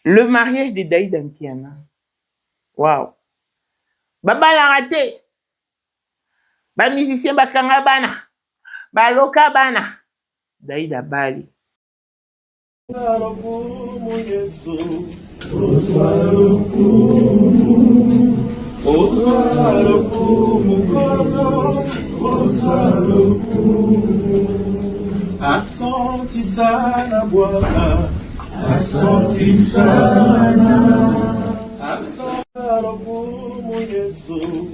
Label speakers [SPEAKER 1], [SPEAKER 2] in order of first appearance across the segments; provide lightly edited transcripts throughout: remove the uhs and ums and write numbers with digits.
[SPEAKER 1] Le mariage de Daïda Mpiana. Waouh. Baba la raté. Ba musicien bakanga bana. Ba loka bana. Daïda Bali.
[SPEAKER 2] Asante sana Bwana, asante sana, asante hukumu Yesu,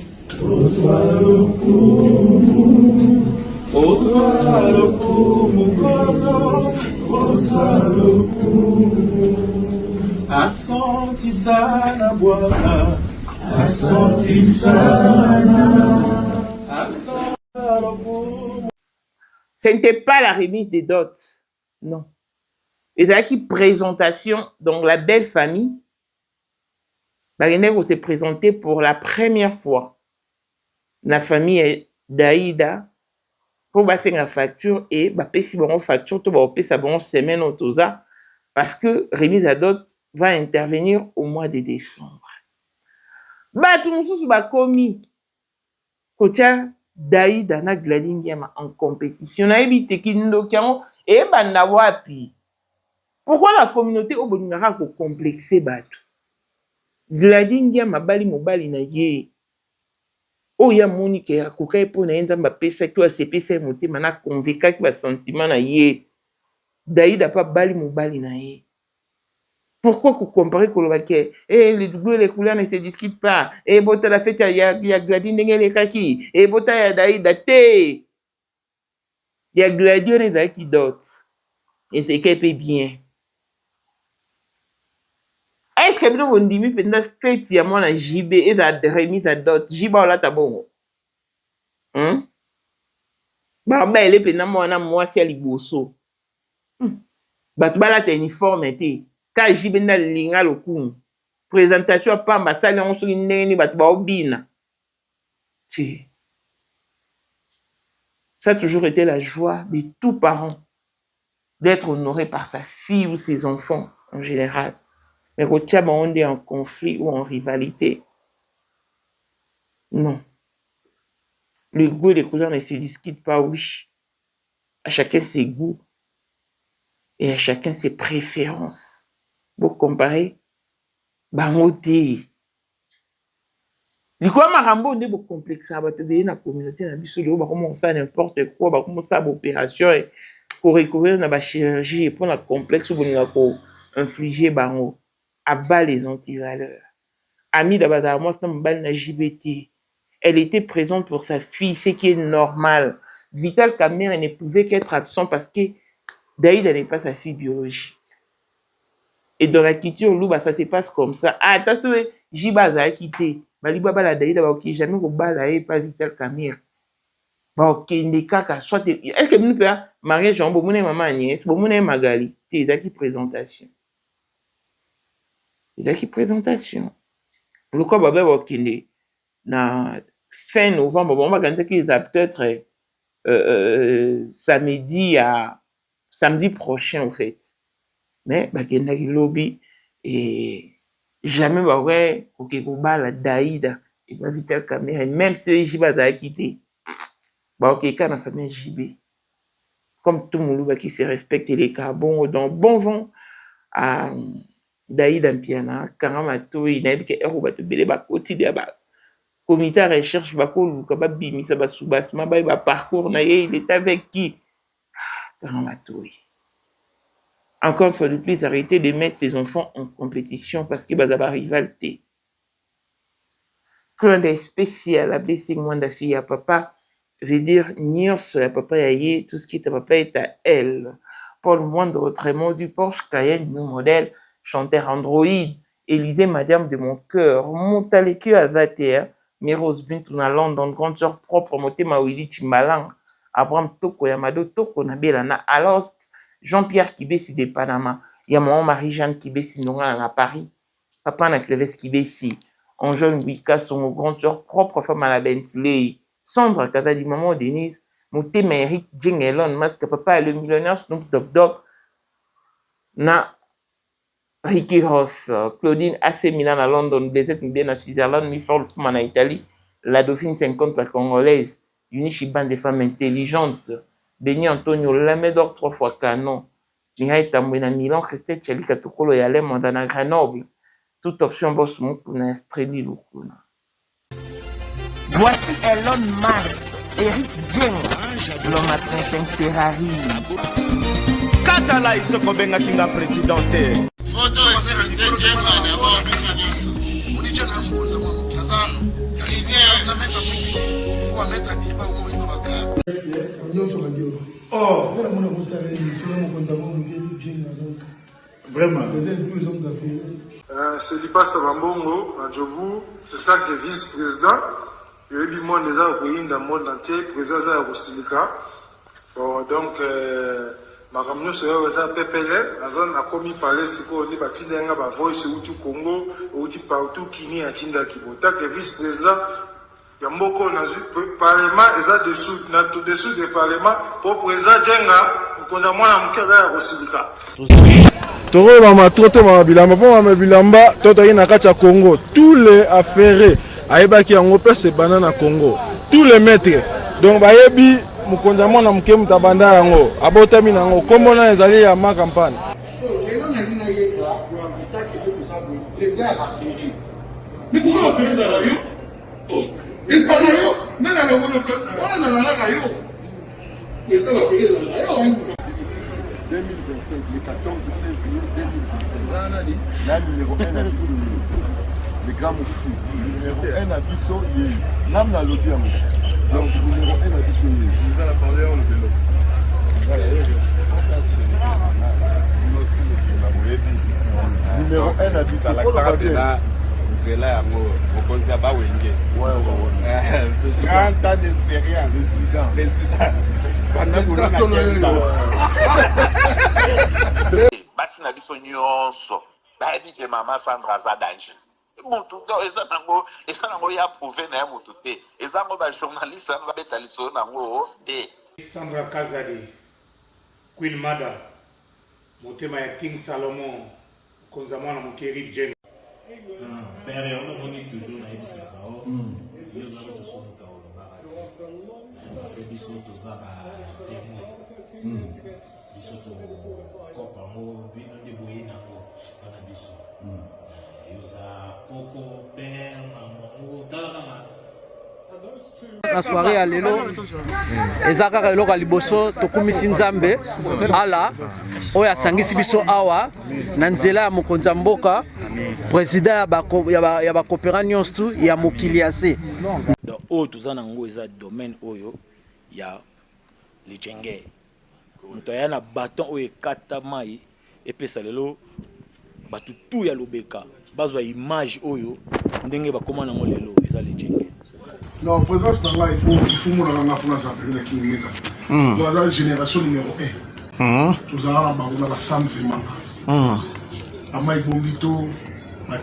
[SPEAKER 2] oswara hukumu kozo, oswara hukumu. Asante sana Bwana, asante sana, asante hukumu.
[SPEAKER 1] Ce n'était pas la remise des dots. Non. Et c'est qui présentation, donc la belle famille, Bageneko s'est présenté pour la première fois. La famille d'Aïda, pour passer la facture et si bon facture, tout va payer sa bonne semaine au toza, parce que remise à dot va intervenir au mois de décembre. Tout le monde va commis. Kotia Daïda na Gladingiama en compétition. Na ebite kindo kiango et banda wapi. Pourquoi la communauté au Bolingara ko complexer batu? Gladingiama bali mobali na ye. Oya moni ke akoka po na enda pesa ki asepesa motema na convaincre ki ba sentiment na ye. Daïda pa bali mobali na ye. Pourquoi vous comparez que les doublés les couleurs ne se discutent pas et bota la fête il y a Gladine les kaki et bota ya Daïda te il y a Gladine les qui d'autres et c'est qu'elle paye bien. Est-ce que nous on dit mais pendant fête il y a moi na JB et la remise à dot JB là ta bon bah elle est pendant moi si elle bosso bah tu vas là t'es uniforme te quand JB na linga le coup présentation pas ma salle on se ni bah tu vas obina. Ça a toujours été la joie de tout parent d'être honoré par sa fille ou ses enfants en général. Mais quand on est en conflit ou en rivalité, non. Le goût et les couleurs ne se discutent pas, oui. À chacun ses goûts et à chacun ses préférences. Vous comparez, bangoté. Likoa marambo nde bo complexe ba te na communauté na biso le ba commencer n'importe quoi ba commencer à opération recourir na ba chirurgie pour la complexe bolinga ko infliger bango abat les antivaleurs. Ami d'abada moi c'est mbal na JBT. Elle était présente pour sa fille, ce qui est normal. Vital Kamer ne pouvait qu'être absent parce que Daïda n'est pas sa fille biologique. Et dans la culture louba ça se passe comme ça. Ah attention Jibaza a quitté. Balibaba la Daïda ba ok jamais ko bala et pas Vital Kamer. Ba ok ndeka soit est-ce que nous peut marier Jean Bomune maman Agnès, Bomune Magali, c'est ça qui présentation. C'est ça qui présentation. Le quoi baba ba ok na fin novembre bon on va organiser qu'ils a peut-être samedi prochain en fait. Mais bakenda ki lobby et jamais ba ouais OK ko bala Daïda et ba Vital Kamer même si Jibaza a quitté. Bah ok, quand ça vient JB, comme tout le monde qui se respecte les cas, bon, donc bon vent à Daïda Mpiana, Karamato, il n'a pas de belé ba quotidien ba comité de recherche ba ko ka ba bimisa ba soubasma ba parcours na il est avec qui Karamato. Encore une fois de plus, arrêter de mettre ses enfants en compétition parce que bazaba rivalité. Clin d'œil spécial à blessing moi da fille à papa. Je veux dire, Nios, la papa yaye, tout ce qui est à papa est à elle. Paul Moindre Trémont du Porsche Cayenne, mon modèle, chanteur Android, Élisée, madame de mon cœur, Montaléque à Zatea, Miros Bint, on a London, grande sœur propre, Moté Mawili Timbalang, Abraham Toko, Yamado Toko, Nabelana, Alost, Jean-Pierre Kibesi de Panama, Yamon Marie-Jeanne Kibesi, Nonga à Paris, Papa Nakleves Kibesi, en jeune Wika, son grande sœur propre, femme à la Bentley, Sandra Kata di maman Denise, Moté Méric, Jing Elon Musk, papa le millionnaire Snoop Dogg na Ricky Ross, Claudine AC Milan à London, Blazet bien à Switzerland, Michel Fuman à Italie, la Dauphine 50 à Congolaise, Unichi Bande des femmes intelligentes, Denis Antonio Lamedor 3 fois canon, Mireille Tambouina Milan, Christelle Tchalika Tokolo et Alain Mandana Grenoble, toute option boss mon pour n'instreli l'oukuna. Voici Elon Musk, Eric Dien, l'homme à 35 Ferrari.
[SPEAKER 3] Katala isoko benga kinga presidente.
[SPEAKER 2] Photo vraiment.
[SPEAKER 4] C'est Lipa Sabambongo, à Djobu, en tant que vice-président. Il y a eu monde déjà au pays, dans le monde entier, président de Rosilika. Bon, donc, ma camion serait au PPL, la zone a commis par les secours, on est parti d'un gars, voice au Congo, au partout qui n'y a Tinda Kibo. En tant que vice-président, il y a beaucoup de parlement, et ça dessous du parlement, pour président Djenga, pour qu'on a moins de cas à Rosilika.
[SPEAKER 5] Toro mama trote mama bilamba po mama bilamba toto yi na kati ya Congo tous les affaires ayebaki yango pe se banana Congo tous les maîtres donc bayebi mukonza mona muke mutabanda yango abotami nango kombo na ezali ya ma campagne
[SPEAKER 2] lelo na nina yeba attaque de tout ça les airs affaires mais pourquoi on fait ça yo oh est pas yo mais la logo on a la yo et ça va faire là
[SPEAKER 6] 2025, le 14 février 2025. La numéro 1 à Bissau, le grand moufti. Numéro 1 à Bissau, l'âme n'a l'audio. Donc, numéro 1 à Bissau. Vous allez parler en le vélo. Numéro 1 à Bissau.
[SPEAKER 3] Vous êtes là, vous pensez à Bawenge. Ouais. 30 ans d'expérience. Président.
[SPEAKER 7] basi na biso nyonso bayebi ke mama Sandra aza danger mutu eza nango ya prouve na ye mutu te eza ngo bajournaliste ano babeta lisolo nango te.
[SPEAKER 8] Sandra Kazadi, Queen Mada, motema ya King Salomon, konza mwana mokeri Jen.
[SPEAKER 9] Père, on a toujours na ebisaka o. Yo na to so ka o ba. C'est biso to za ba témoin. Biso to kopa mo bino de boyina ko bana biso. Yo za koko père maman dala
[SPEAKER 10] na soirée ya lelo eza kaka eloko ya liboso tokumisi nzambe ala oyo asangisi biso awa na nzela ya mokonzi ya mboka président ya bakopera nyonso ya mokili ya se
[SPEAKER 11] donc oyo toza nango eza domaine oyo ya lijenge moto aya na baton oyo ekata mai epesa lelo bato tu ya lobeka bazwa image oyo ndenge bakoma nango lelo eza lijenge.
[SPEAKER 2] Non, présence dans là, il faut mon la France avec qui meka. Dans la génération numéro 1. Tous à la barre la Sam Zemanga. Amai Bongito,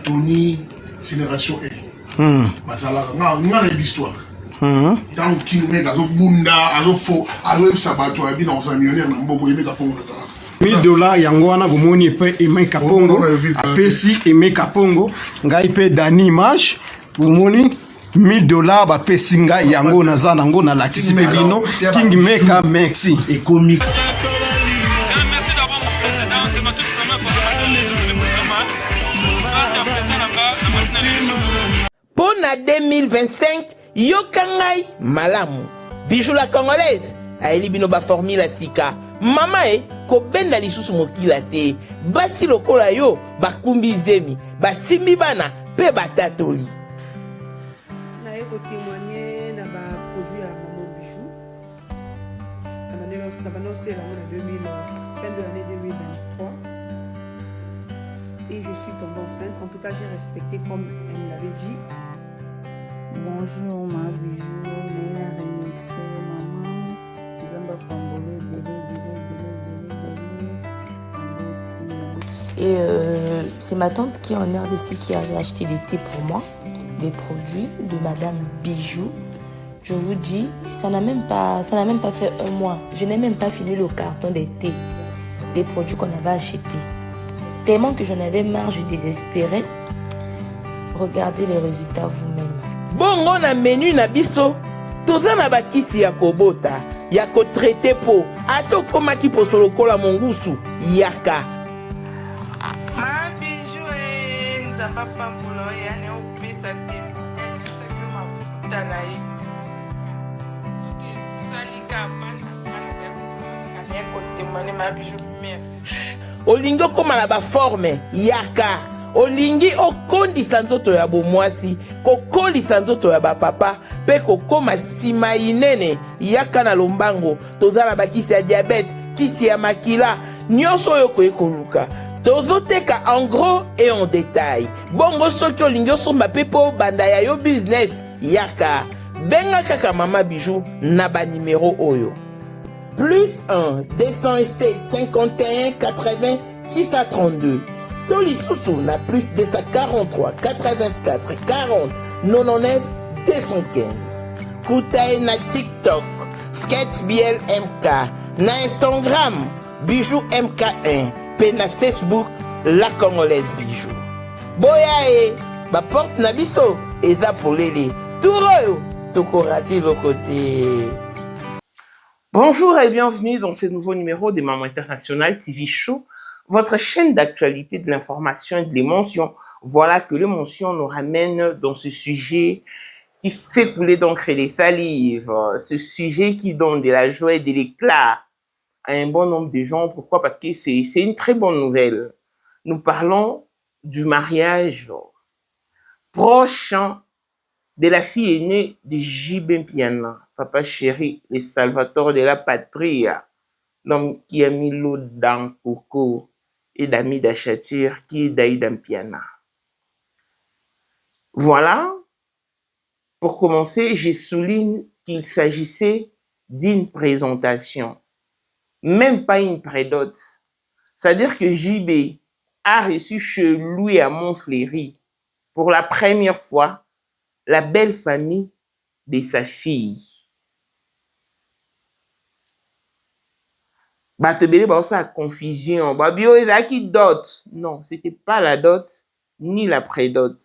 [SPEAKER 2] Tony, génération 1. Basala nga l'histoire. Dans qui meka zo bunda, azo fo, azo sabato abi na sa millionnaire na mboko yemeka pongo na sala.
[SPEAKER 12] $1000 yango wana bomoni pe Emeka Pongo apesi Emeka Pongo ngai pe Dani Image bomoni $1000 ba pesinga yango naza nango na lakisi bino King Meka merci
[SPEAKER 2] et comique.
[SPEAKER 13] Merci d'avoir mon président, c'est ma toute première fois dans l'émission de Moussaman. Merci à président l'émission.
[SPEAKER 1] Pour la 2025, yokangai malamu. Bijou la congolaise. Aeli bino ba formule sika. Mama ko benda lisusu mokila te. Basi lokola yo bakumbi zemi, basimbi bana pe batatoli.
[SPEAKER 14] Témoigner dans ma produit à Maman Bijou. On a annoncé fin de l'année 2023. Et je suis tombée enceinte. En tout cas, j'ai respecté comme elle me l'avait dit.
[SPEAKER 15] Bonjour ma Bijou, mais la remix maman. Zamba Pambole, Et c'est ma tante qui est en RDC qui avait acheté des thés pour moi. Des produits de Madame Bijou. Je vous dis, ça n'a même pas fait un mois. Je n'ai même pas fini le carton des thés, des produits qu'on avait achetés. tellement que j'en avais marre, je désespérais. Regardez les résultats vous-même.
[SPEAKER 1] Bongo na menu na biso toza na bakisi ya kobota ya kotraite po ato komaki poso lokola mongusu yaka
[SPEAKER 16] Ma bijou nzamba pambulo yani opesa te mafuta na ye salika bana kotemane ma bijou merci
[SPEAKER 1] olingi okoma na baforme yaka olingi okondisa nzoto ya bomwasi kokolisa nzoto ya bapapa mpe kokoma nsima inene yaka na lombango toza na bakisi ya diabete kisi ya makila nyonso oyo koye koluka tozoteka en gros et en détail bongo soki olingi osomba mpe mpo banda ya yo business yaka benga kaka mama bijou na banimero oyo plus 1 207 51 80 632 Toli Soussou na plus 243 84 40 99 215. Koutaï na TikTok, Sketch BL MK, na Instagram, Bijou MK1, pe na Facebook, La Congolaise Bijou. Boyae, ba porte na biso, eza polele, touroyo, tokorati le côté. Bonjour et bienvenue dans ce nouveau numéro des Mamans Internationales TV Show. Votre chaîne d'actualité, de l'information et de l'émotion. Voilà que l'émotion nous ramène dans ce sujet qui fait couler d'encre et des salives. Ce sujet qui donne de la joie et de l'éclat à un bon nombre de gens. Pourquoi? Parce que c'est une très bonne nouvelle. Nous parlons du mariage proche de la fille aînée de J.B. Mpiana, papa chéri, le salvateur de la patrie, l'homme qui a mis l'eau dans Coco, et d'Ami d'Achatir qui est Daïda Mpiana. Voilà. Pour commencer, je souligne qu'il s'agissait d'une présentation, même pas une prédote. C'est-à-dire que JB a reçu chez lui à Montfléry, pour la première fois, la belle famille de sa fille. Batebele sa confusion. Babio ezaki dot. Non, c'était pas la dot ni la prédot.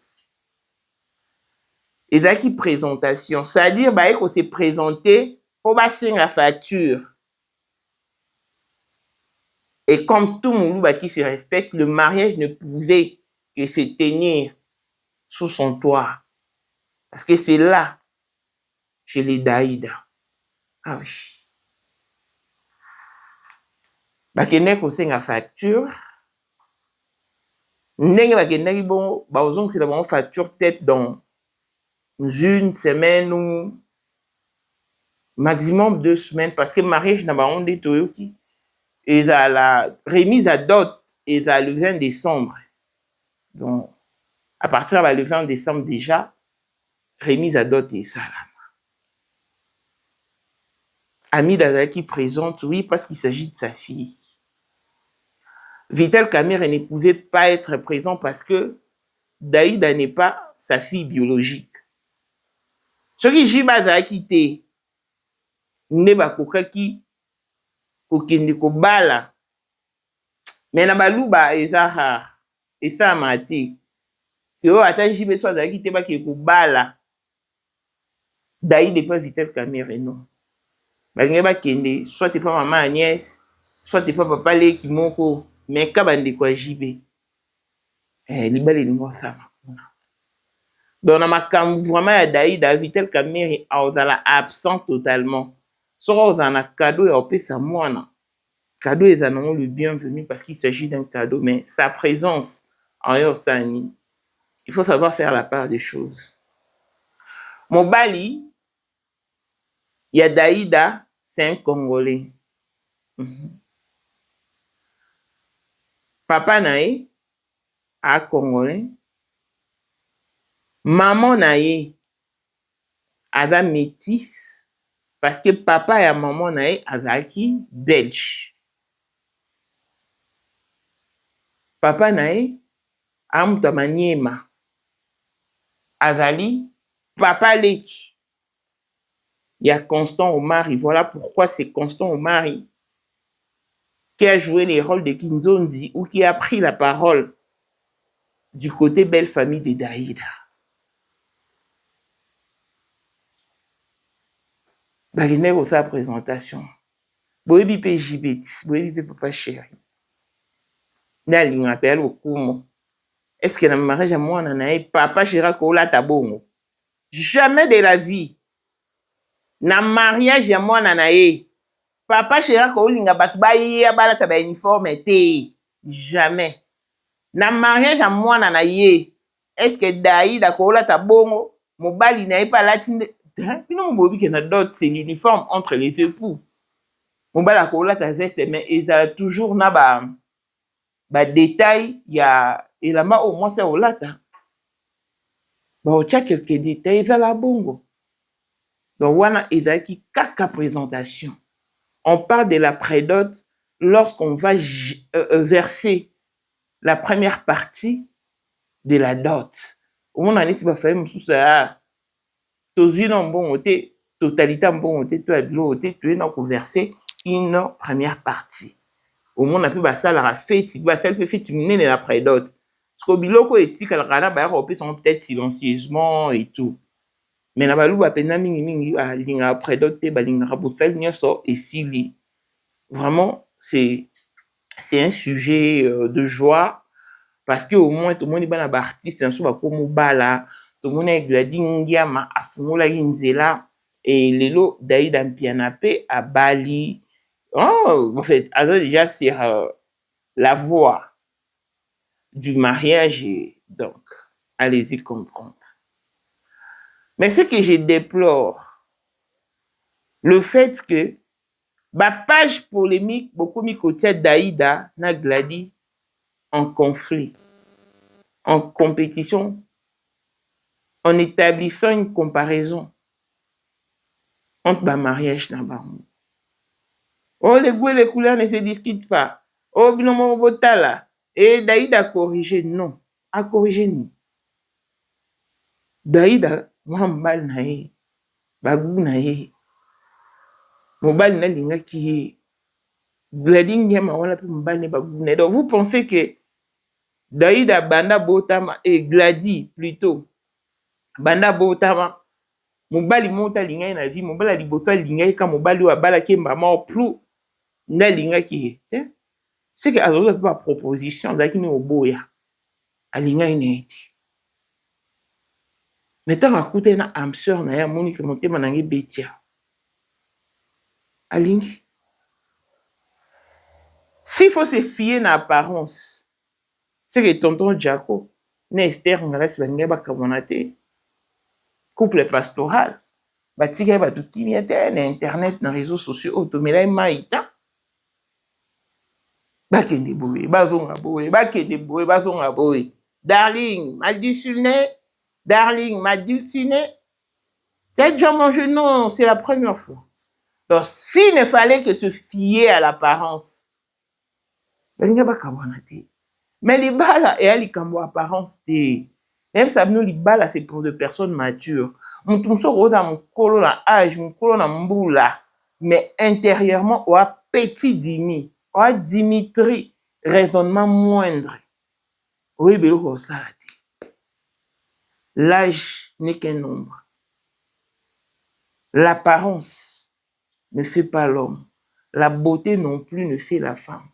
[SPEAKER 1] Ezaki présentation. C'est-à-dire qu'on s'est présenté au bassin à facture. Et comme tout Moulou qui se respecte, le mariage ne pouvait que se tenir sous son toit. Parce que c'est là, chez les Daïda. Ah oui. Bakende kosenga facture ndenge bakendaki bon bazongisela bango facture peut-être dans une semaine ou maximum 2 semaines parce que mariage na bango nde toyoki eza la remise à dot eza le 20 décembre donc à partir de le 20 décembre déjà remise à dot esalama. Ami d'Azaki présente oui parce qu'il s'agit de sa fille. Vital Kamerhe ne pouvait pas être présent parce que Daïda n'est pas sa fille biologique. Ce qui Jiba azalaki te nde bakokaki kokende kobala mais na baluba eza rare esalama te ke oyo ata Jiba so azalaki te bakende kobala Daïda n'est pas Vital Kamerhe non balingi bakende soit te pas maman Agnès soit te pas papa Leki moko mais kabande kwa JB libali lingo sama donc na makambo vraiment ya Daïda Vital Kamerhe azala absent totalement soko ozana cadeau ya opesa mwana cadeau ezana le bienvenu parce qu'il s'agit d'un cadeau mais sa présence en Yorsani il faut savoir faire la part des choses. Mobali ya Daïda c'est un Congolais. Papa nae a Congolais. Maman nae aza métis parce que papa et maman nae azaki belge. Papa nae a muta maniema azali papa Leki. Il y a Constant Omari. Voilà pourquoi c'est Constant Omari qui a joué les rôles de Kinzonzi ou qui a pris la parole du côté belle famille de Daïda. Bakende pour sa présentation. Boyebi pe Jibet, boyebi pe papa chéri. Nali m'appelle au Kumo. Est-ce que dans le mariage à moi, on a papa chéri kola tabongo? Jamais de la vie. Na mariage à moi, on a papa chéri kolinga batbaye abala taba uniforme te. Jamais. Na mariage à moi, on a est-ce que Daïda kola tabongo? Mobali n'a pas latine. C'est l'uniforme entre les époux. Mobala kola ta veste, mais ils ont toujours na ba détail ya elama au moins c'est olata. Ba ocha quelques détails à la bongo. Donc wana ezaki kaka présentation. On parle de la prédot lorsqu'on va verser la première partie de la dot. Au moins on si ba fait mususa tozui non bon côté totalité bon côté toi de l'autre tu es dans converser une première partie. Au moins on a pu ça la fête, ba ça peut faire terminer la prédot. Parce que biloko etika la kana ba européens sont peut-être silencieusement et tout. Mais na balu ba pena mingi linga prédot te ba linga rabosal nyoso et sili. Vraiment c'est un sujet de joie parce que au moins tout le monde est bana ba artiste un so ba ko mobala. Tout le monde a gladi ngiama afungola nzela et lelo Daïda Mpianape à Bali. Oh, en fait, déjà sur la voie du mariage, donc allez-y comprendre. Mais ce que je déplore, le fait que ma page polémique beaucoup mis côté Daïda na gladi en conflit, en compétition, en établissant une comparaison entre le mariage et le mariage. Oh, les goûts et les couleurs ne se discutent pas. Oh, binomo botala. Et Daïda a corrigé. Non. A corrigé ni. Daïda, moi, mbal na ye. Bagou na ye. Mobal na linga ki ye. Glading yama wana pe mbal ne bagou na ye. Donc, vous pensez que Daïda banda botama et Gladi plutôt. Banda botama. Mobali monta linga na vie. Mobali libosa linga ka mobali wa bala ke mbama plus. Na linga ki ye. C'est que azozo pas proposition zaki ni oboya. Alinga ineti. Mettons à côté na amseur na ya moni que monte manangi betia. Alingi. S'il faut se fier na apparence, c'est que tonton Jaco, na Esther ngara balinga ba kamonate. Couple pastoral. Batika ba tuti miete na internet na réseaux sociaux automela maïta. Bakende boye, bazonga boye, bakende boye, bazonga boye. Darling, m'a dessiné. Darling, m'a dessiné. T'as déjà mangé? Non, c'est la première fois. Donc, s'il ne fallait que se fier à l'apparence, mais les balles, et les cambo apparence, même ça, les balles, c'est pour des personnes matures. Mon so rose à mon colo na âge, mon colo na mboula, mais intérieurement, ou à petit dimi. Oh, Dimitri, raisonnement moindre. Oui, mais l'âge n'est qu'un nombre. L'apparence ne fait pas l'homme. La beauté non plus ne fait la femme.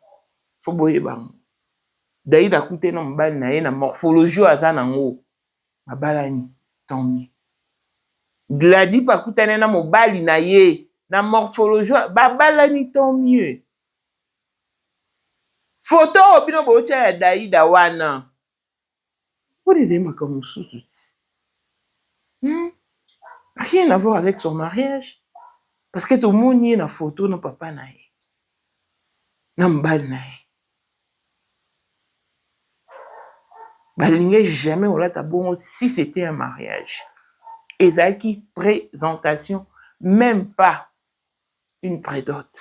[SPEAKER 1] Faut boyer bang. Daïda koute na mbali na ye na morphologie azanango. Mabalani, tant mieux. Gladi pa koute na mobali na ye na morphologie babalani, tant mieux. Photo obino bocha ya Daïda wana. Vous les aimez comme sous-outil. Rien à voir avec son mariage. Parce que tout le monde y a une photo de papa na ye. Na mbali na ye. Balingue jamais on l'a tabon si c'était un mariage. Et ça qui présentation, même pas une prédote.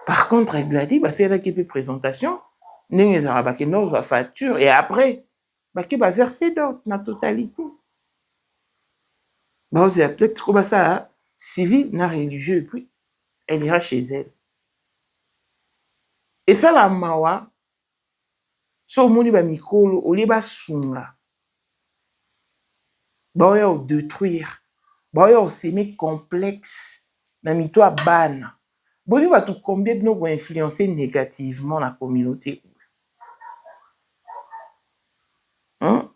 [SPEAKER 1] Par contre, elle a dit, bah, c'est là qui fait présentation, n'est pas qu'il y facture, et après, bah, qui va verser d'autres, la totalité. Bah, c'est peut-être comme ça, civil, na religieux, et puis, elle ira chez elle. Et ça la mawa, so moni ba mikolo, au lieu ba sunga. Ba oya au détruire. Ba oya au s'aimer complexe. Na mito a ban. Boni ba tout combien de nous vont influencer négativement la communauté.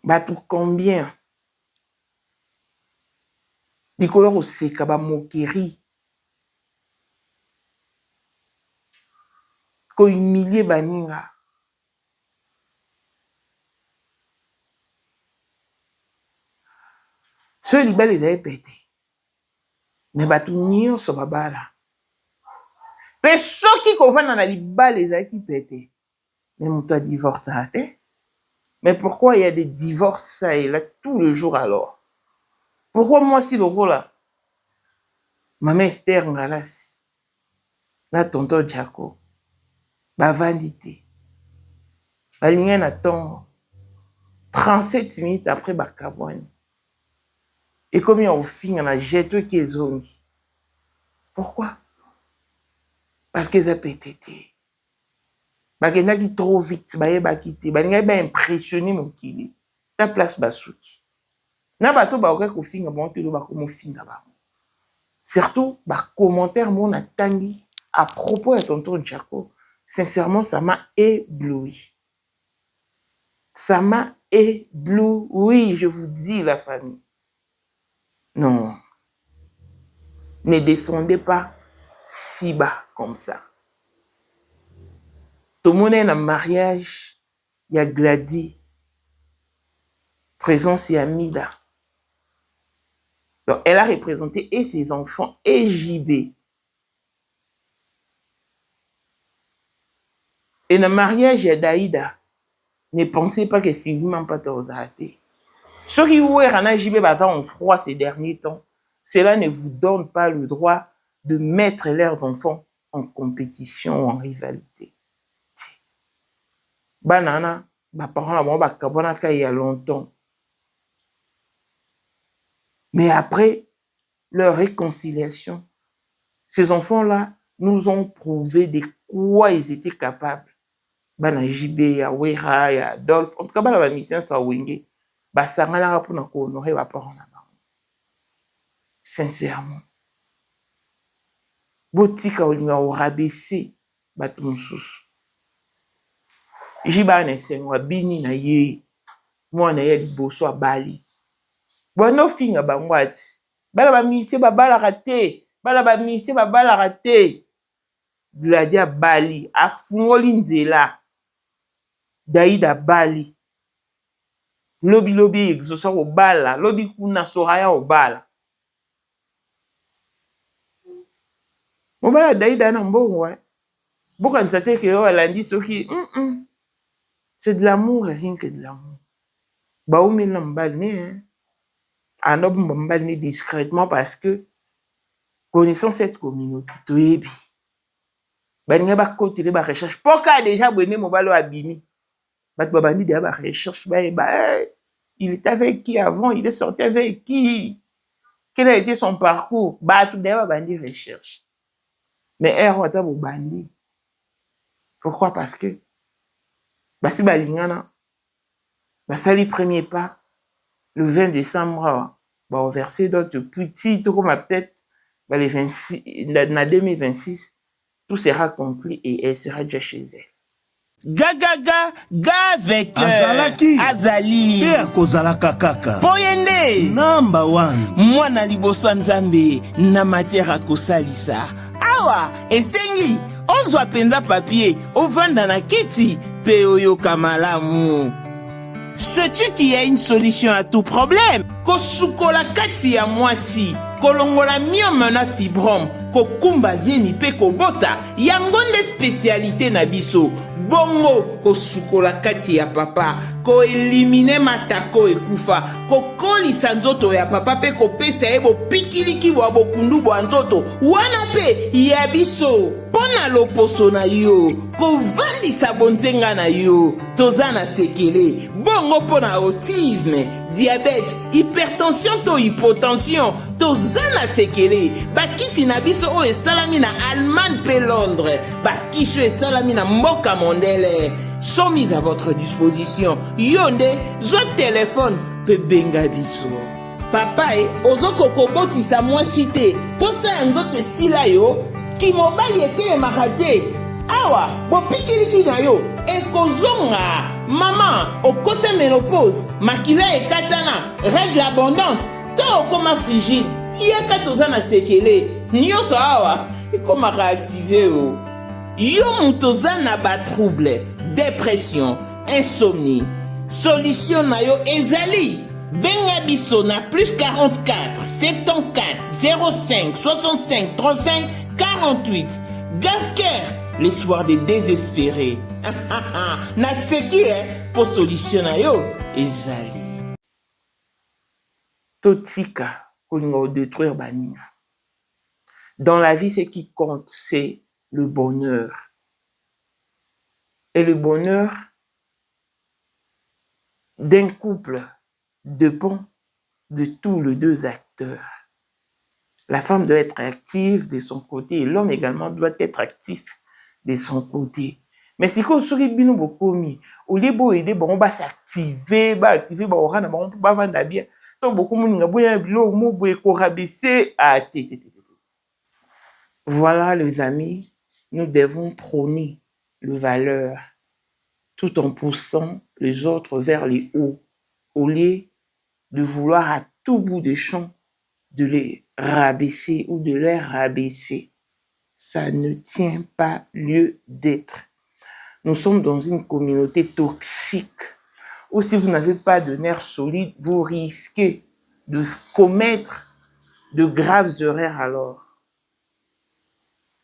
[SPEAKER 1] Ba tout combien. Di couleurs au seka ba moquerie. Ko humilier baninga. Ceux qui les avaient pété. Mais batou nio so babala. Mais ceux qui convainc dans la liba les avaient qui pété. Mais mon toi divorce à terre. Mais pourquoi il y a des divorces ça et là tout le jour alors? Pourquoi moi si le rôle là? Ma mère Esther Ngalas. Là tonton Jaco. Ba vanité. Ba lingen attend 37 minutes après ba kabouane. Et comme il y a au fin, on a jeté qui est zone. Pourquoi? Parce qu'ils ont pété. Parce qu'ils ont trop vite, ils ont quitté. Ils ont impressionné mon kili. Ta place basouki. Na bato ba oka ko finga bon te ba ko finga ba. Surtout ba commentaire mon atangi à propos de tonton Jaco. Sincèrement, ça m'a ébloui. Ça m'a ébloui, je vous dis la famille. Non. Ne descendez pas si bas comme ça. Tout le monde est en mariage. Il y a Gladys. Présence et Amida. Donc, elle a représenté et ses enfants et JB. Et dans le mariage, il y a Daïda. Ne pensez pas que si vous m'en pas aux arrêtés. Ceux qui ont un JB en froid ces derniers temps, cela ne vous donne pas le droit de mettre leurs enfants en compétition ou en rivalité. Banana, ma parent il y a longtemps. Mais après leur réconciliation, ces enfants-là nous ont prouvé de quoi ils étaient capables. Bana JB, ya Wera, ya Adolphe, en tout cas, la mission soit wingé. Basangala pour nous honorer les parents là-bas. Sincèrement. Botika olinga o rabaisser batum sous. Jiba ne sengwa bini na ye. Moi na ye liboso a Bali. Bono finga bangwati. Bala ba misi ba bala raté. Bala ba misi ba bala raté. Gladia Bali a fungoli nzela. Daïda Bali. Lobi exosa au bala, lobi kuna soraya au bala. Mobala Daïda na mbongo ouais. Boka nzate ke yo alandi soki c'est de l'amour, rien que de l'amour. Ba oumi na mbal ne anob mbal ne discrètement parce que connaissant cette communauté toyebi. Ba ninga ba côté ba recherche poka déjà bonné mobalo abimi. Babandi de la recherche, il était avec qui avant, il est sorti avec qui, quel a été son parcours, tout d'abord bandi recherche. Mais elle bandi. Pourquoi? Parce que si balingana, sali premier pas, le 20 décembre, au verset d'autres petits, tout comme peut-être les 26, dans 2026, tout sera compris et elle sera déjà chez elle.
[SPEAKER 17] Ga avec
[SPEAKER 18] Azali pe akozalaka kaka
[SPEAKER 17] Poyende
[SPEAKER 18] number 1
[SPEAKER 17] mwana liboso nzambe na matière akosalisa awa esengi ozwa penza papier ovanda na kiti pe oyoka malamu. Sais-tu qu'il y a une solution à tout problème? Kosukola kati ya mwasi kolongola myome na fibrome kokumba zeni pe kobota yango nde spécialité na biso bongo kosukola kati ya papa koelimine matako ekufa kokolisa nzoto ya papa mpe kopesa ye bopikiliki bwa bokundu bwa nzoto wana mpe ya biso mpo na loposo na yo kovandisa bonzenga na yo toza na sekele bongo mpo na autisme diabete hypertension to hypotension toza na sekele bakisi na biso oyo esalami na Allemagne mpe Londres bakisi oyo esalami na mboka mondele sont mis à votre disposition. Yonde, zwa téléphone, pe benga biso. Papa ozoko koboti sa moi cité. Posta nzoto sila yo, ki mobali ete makate. Awa, bo pikiliki na yo, ekozonga. Maman, okote ménopause, makila ekatana, règle abondante, to okoma frigide. Yeka tozana sekele. Nyonso awa, ekoma réactiver o. Yo mutoza na ba trouble. Dépression, insomnie. Solution na yo ezali. Benga biso na plus 44 74 05 65 35 48. Gasker, les soirs des désespérés. Na seki pour solution na yo ezali.
[SPEAKER 1] Totika, on détruire baninga. Dans la vie, ce qui compte, c'est le bonheur. Et le bonheur d'un couple dépend de tous les deux acteurs. La femme doit être active de son côté et l'homme également doit être actif de son côté. Mais si on sourit bien beaucoup mis, au lieu de on va s'activer, on va vendre bien. Donc beaucoup Voilà les amis, nous devons prôner le valeur, tout en poussant les autres vers les hauts, au lieu de vouloir à tout bout de champ de les rabaisser ou de les rabaisser. Ça ne tient pas lieu d'être. Nous sommes dans une communauté toxique, où si vous n'avez pas de nerfs solides, vous risquez de commettre de graves erreurs alors.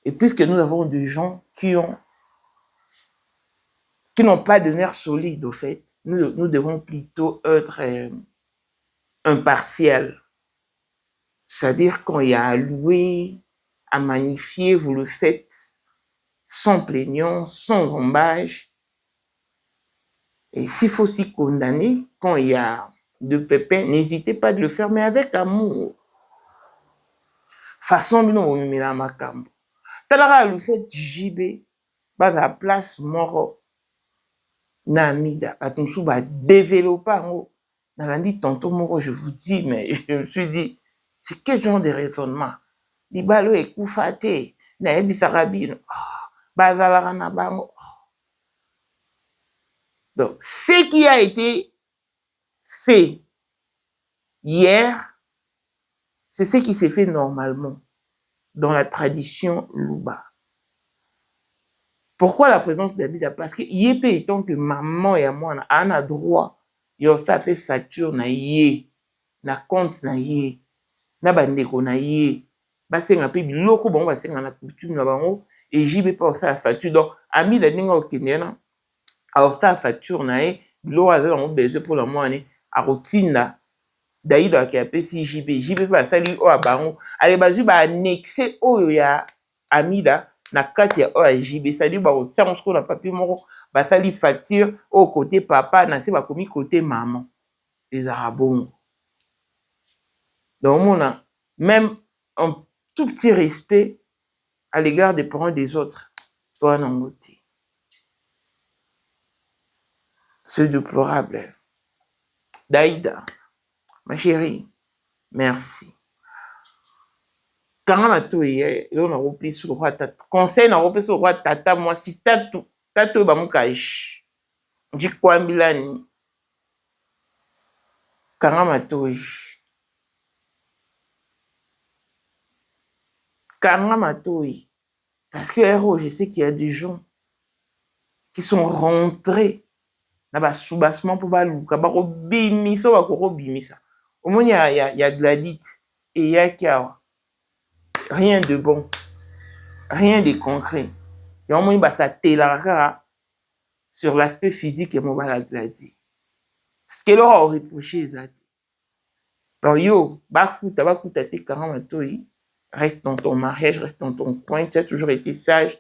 [SPEAKER 1] Et puisque nous avons des gens qui n'ont pas de nerfs solides, au fait, nous devons plutôt être impartiels. C'est-à-dire quand il y a à louer, à magnifier, vous le faites sans plaignant, sans embâche. Et s'il faut s'y condamner, quand il y a de pépins, n'hésitez pas de le faire, mais avec amour. Façon bien on met la macambo. Talara le fait JB, bas la place moro. Namida, atonsu ba développer en dans la dit tantôt moro, je vous dis, mais je me suis dit, c'est quel genre de raisonnement? Di balo e koufate, na ebi sarabino. Bazalara na bango. Donc, ce qui a été fait hier, c'est ce qui s'est fait normalement dans la tradition Luba. Pourquoi la présence d'Abida? Parce que yépe étant que maman et moi on a droit, yo ça fait facture na yé, na compte na yé, na bandeko na yé, basenga pe biloko bango basenga na coutume na bango et j'y pas ça facture. Donc ami la ninga okendena, alors ça facture na yé, lo aza bango besoin pour la moine a routine Daïda qui a pesi JB ba sali o abango, ale bazu ba annexer oyo ya amida na kati ya OJB, ça dit bah on sait qu'on a papier moro bah ça li facture au côté papa na c'est ba commis côté maman les arabons. Donc on a même un tout petit respect à l'égard des parents des autres. Toi non côté. C'est déplorable. Daïda, ma chérie, merci. Quand on a tout hier, on a repris sur le roi tata. Conseil, on a repris sur le roi tata. Moi, si tatou ba moukaïch. J'ai quoi milani. Quand on a tout parce que héros, je sais qu'il y a des gens qui sont rentrés dans le soubassement pour balouka, ba robimisa, ba robimisa. Au moins, il y a Gladys et il y a Kiawa. Rien de bon, rien de concret. Il y a un moment où ça télara, sur l'aspect physique et mobile Gladi. Parce qu'elle aura reproché Zati. Donc yo, bakuta te karamatoi, reste dans ton mariage, reste dans ton coin, tu as toujours été sage.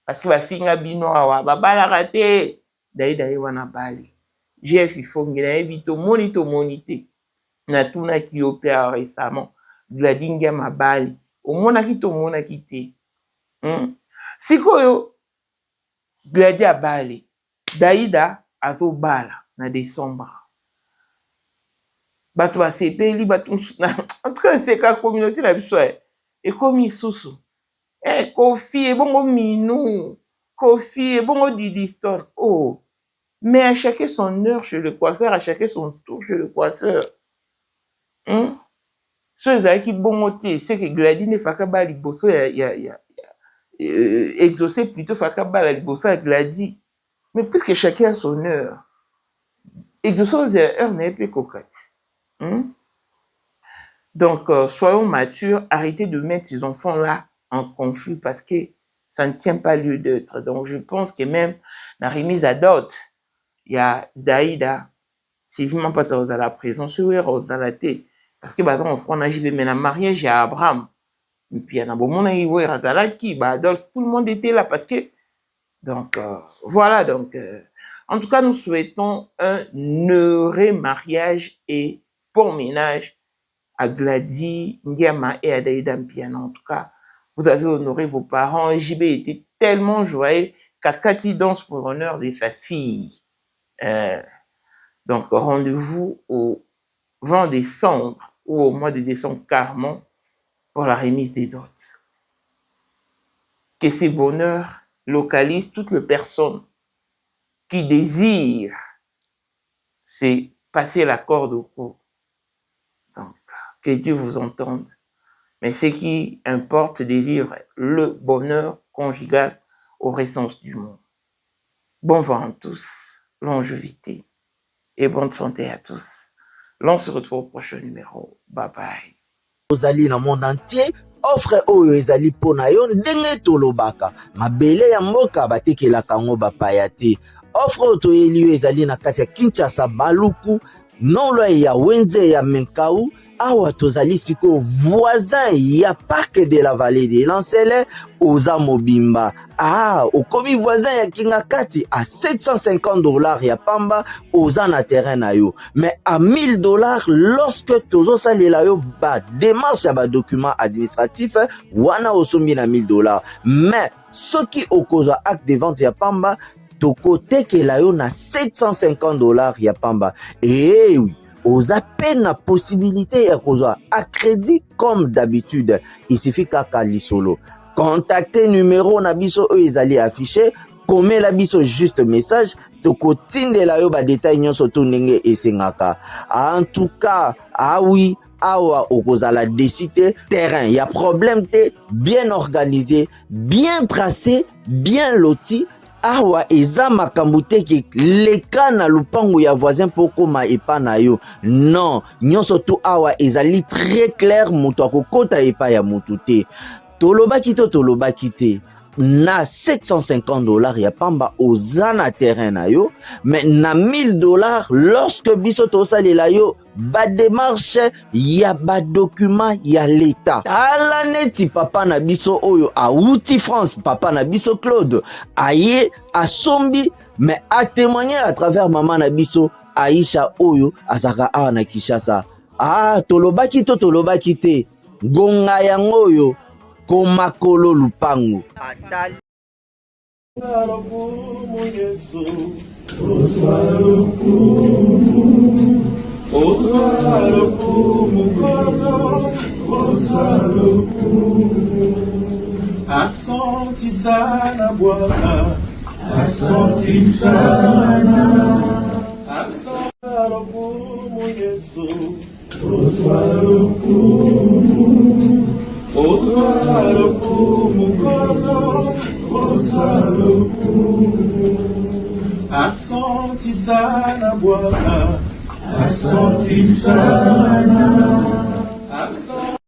[SPEAKER 1] Parce que ma fille a bino awa, baba la raté. Daïda wana bali. J'ai fait fongi na ebito monité. Na tuna ki opère récemment. Gladi ngia mabali. Au mona ki to mona ki te. Sikoyo Gladi a bali. Daïda azo bala na décembre. Bato ba sepeli bato en tout cas c'est ka communauté la biso et comme isusu Kofi bongo minou Kofi bongo Didiston oh mais à chacun son heure chez le coiffeur, à chacun son tour chez le coiffeur. Ce qui bongo te c'est que Gladi ne faka ba liboso exaucer plutôt faka ba la liboso à Gladi, mais puisque chacun a son heure, exaucer heure n'est plus coquette. Donc, soyons matures, arrêtez de mettre ces enfants-là en conflit parce que ça ne tient pas lieu d'être. Donc, je pense que même la remise à dot, il y a Daïda, c'est vraiment pas à la présence, c'est à la tête. Parce que, en France, on a JB, mais la mariage, il y a Abraham. Et puis, il y a un bon monde, il y a Razalaki, tout le monde était là parce que. Donc, voilà. Donc, en tout cas, nous souhaitons un heureux mariage et bon ménage à Gladi, Ndiama et à Daïda Mpiana. En tout cas, vous avez honoré vos parents. JB était tellement joyeux qu'Akati danse pour l'honneur de sa fille. Donc, rendez-vous au 20 décembre ou au mois de décembre carrément pour la remise des dots. Que ces bonheurs localisent toutes les personnes qui désirent c'est passer la corde au cou. Donc, que Dieu vous entende. Mais ce qui importe, c'est de vivre le bonheur conjugal au essence du monde. Bon vent à tous, longévité et bonne santé à tous. L'on se retrouve au prochain numéro. Bye bye.
[SPEAKER 19] Ozali na monde entier, offre oyo ezali pona yo ndenge tolobaka. Mabele ya mboka batekelaka ngo bapaya te. Offre oyo toyeli yo ezali na kati ya Kinshasa Baluku, nolo ya Wenze ya Menkau, awa tozali siko voisin ya Parc de la Vallée de Lancele, Oza Mobimba. Okomi voisin ya Kingakati à $750 ya pamba, Oza na terrain na yo. Mais à $1000 lorsque tozo salela yo ba démarche ya ba document administratif, wana osombi na $1000. Mais soki okozwa acte de vente ya pamba, toko tekela yo na $750 ya pamba. Et oui, oza peine la possibilité ya kozwa à crédit comme d'habitude. Il suffit kaka lisolo. Contactez numéro na biso oyo ezali affiché, comme la biso juste message, toko tindela yo ba détail nyonso to ndenge esengaka. En tout cas, oui, awa okozala décider terrain, y a problème te, bien organisé, bien tracé, bien loti. Awa eza makambo te ke leka na lupango ya voisin poko ma epa na yo. Non, nyonso to awa ezali très clair, moto akokota epa ya motu te. Tolobaki te. Na $750 ya pamba oza na terrain na yo, mais na $1000 lorsque biso tosalela yo ba démarche ya ba document ya l'état. Ala neti papa na biso oyo auti France, papa na biso Claude aye asombi, mais a témoigner à travers maman na biso Aisha oyo azaka awa na Kinshasa. Tolobaki te gonga yango oyo komakolo lupango atali
[SPEAKER 20] Asante sana Bwana, asante sana, asante hukumu Yesu, asante sana Bwana, asante sana, asante